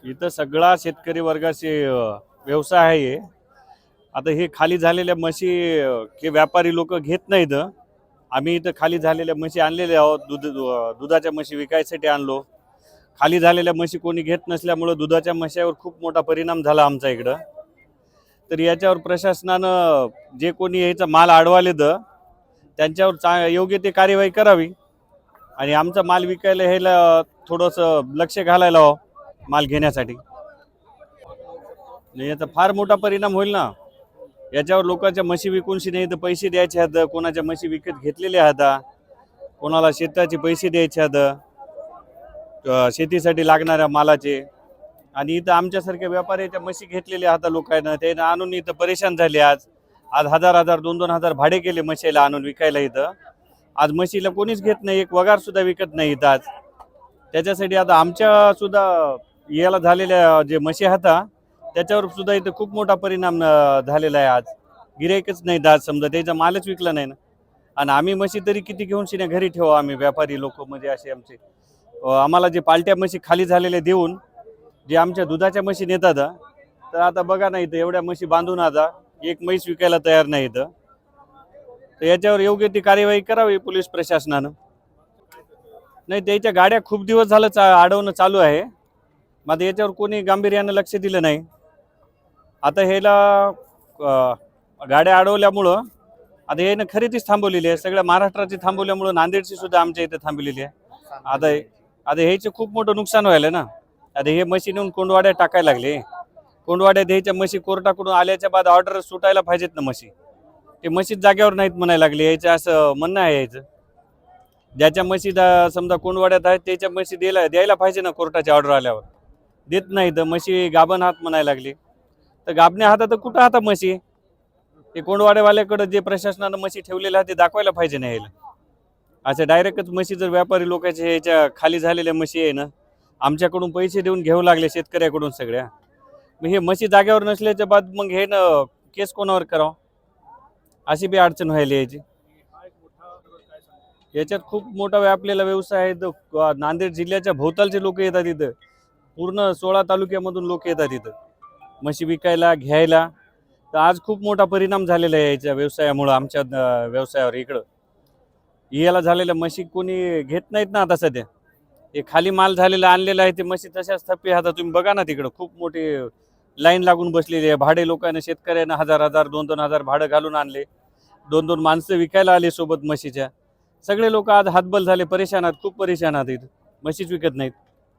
इथं सगळा शेतकरी वर्गाचे व्यवसाय आहे. आता हे खाली झालेल्या म्हशी हे व्यापारी लोक घेत नाहीत. आम्ही इथं खाली झालेल्या म्हशी आणलेल्या आहोत. दुधाच्या म्हशी विकायसाठी आणलो. खाली झालेल्या म्हशी कोणी घेत नसल्यामुळं दुधाच्या म्हशीवर खूप मोठा परिणाम झाला आमच्या इकडं. तर याच्यावर प्रशासनानं जे कोणी याचा माल अडवालेत त्यांच्यावर योग्य ते कार्यवाही करावी आणि आमचा माल विकायला ह्याला थोडंसं लक्ष घालायला हवं माल घेण्यासाठी. याचा फार मोठा परिणाम होईल ना. याच्यावर लोकांच्या म्हशी विकूनशी नाही तर पैसे द्यायचे आहेत, कोणाच्या म्हशी विकत घेतलेल्या आहेत, कोणाला शेताचे पैसे द्यायचे आहेत, शेतीसाठी लागणाऱ्या मालाचे. आणि इथं आमच्यासारख्या व्यापाऱ्याच्या म्हशी घेतलेल्या आहेत लोकांना, त्यानं आणून इथं परेशान झाले. आज आज हजार हजार 2-2 हजार भाडे केले म्हशीला आणून विकायला इथं. आज म्हशीला कोणीच घेत नाही, एक वगार सुद्धा विकत नाही इथं आज. त्याच्यासाठी आता आमच्या सुद्धा याला झालेल्या जे म्हशी आहेत त्याच्यावर सुद्धा इथं खूप मोठा परिणाम झालेला आहे. आज गिराईकच नाही आज, समजा त्याचा मालच विकला नाही ना. आणि आम्ही म्हशी तरी किती घेऊन शिने घरी ठेवा आम्ही व्यापारी लोक, म्हणजे असे आमचे आम्हाला जे पालट्या म्हशी खाली झालेल्या देऊन जे आमच्या दुधाच्या म्हशी नेतात. तर आता बघा ना, इथं एवढ्या म्हशी बांधून आता एक म्हैस विकायला तयार नाही इथं. तर याच्यावर योग्य ती कार्यवाही करावी पोलीस प्रशासनानं. नाही, त्याच्या गाड्या खूप दिवस झालं अडवणं चालू आहे. मग याच्यावर कोणी गांभीर्यानं लक्ष दिलं नाही. आता ह्याला गाड्या अडवल्यामुळं आता यानं खरेदीच थांबवलेली आहे. सगळ्या महाराष्ट्राची थांबवल्यामुळं नांदेडची सुद्धा आमच्या इथं थांबवलेली आहे. आता आता ह्याचं खूप मोठं नुकसान व्हायलं ना. आता हे म्हशी नेऊन कोंडवाड्यात टाकायला लागले. कोंडवाड्यात ह्याच्या म्हशी कोर्टाकडून आल्याच्या बाद ऑर्डर सुटायला पाहिजेत ना म्हशी. ते म्हशीच जागेवर नाहीत म्हणायला लागले. यायचं असं म्हणणं आहे यायचं. ज्याच्या म्हशी समजा कोंडवाड्यात आहेत त्याच्या म्हशी द्यायला पाहिजे ना कोर्टाची ऑर्डर आल्यावर. देत नाही तर म्हशी गाभण हात म्हणायला लागली. तर गाभण्या हातात तर कुठं हातात म्हशी? ते कोंडवाड्यावाल्याकडे जे प्रशासनानं म्हशी ठेवलेल्या आहेत ते दाखवायला पाहिजे ना यायला. असं डायरेक्टच म्हशी जर व्यापारी लोकांच्या ह्याच्या खाली झालेल्या म्हशी आहे ना, आमच्याकडून पैसे देऊन घेऊ लागले शेतकऱ्याकडून सगळ्या. मग हे म्हशी जागेवर नसल्याच्या बाद मग हे ना केस कोणावर करावं, अशी बी अडचण व्हायला यायची. याच्यात खूप मोठा व्यापलेला व्यवसाय आहे. नांदेड जिल्ह्याच्या भोवतालचे लोक येतात इथं. पूर्ण 16 तालुक्यामधून लोक येतात इथं म्हशी विकायला घ्यायला. तर आज खूप मोठा परिणाम झालेला आहे याच्या व्यवसायामुळं आमच्या व्यवसायावर. इकडं याला झालेल्या म्हशी कोणी घेत नाहीत ना आता सध्या. हे खाली माल झालेला आणलेला आहे ते म्हशी तशाच थप्पी हातात. तुम्ही बघा ना तिकडं खूप मोठी लाईन लागून बसलेली आहे. भाडे लोकांना शेतकऱ्यांना 1000-1000 2-2 हजार भाडं घालून आणले. 2-2 माणसं विकायला आले सोबत म्हशीच्या. सगळे लोक आज हातबल झाले, परेशान आहेत, खूप परेशान आहेत. इथं म्हशीच विकत नाहीत.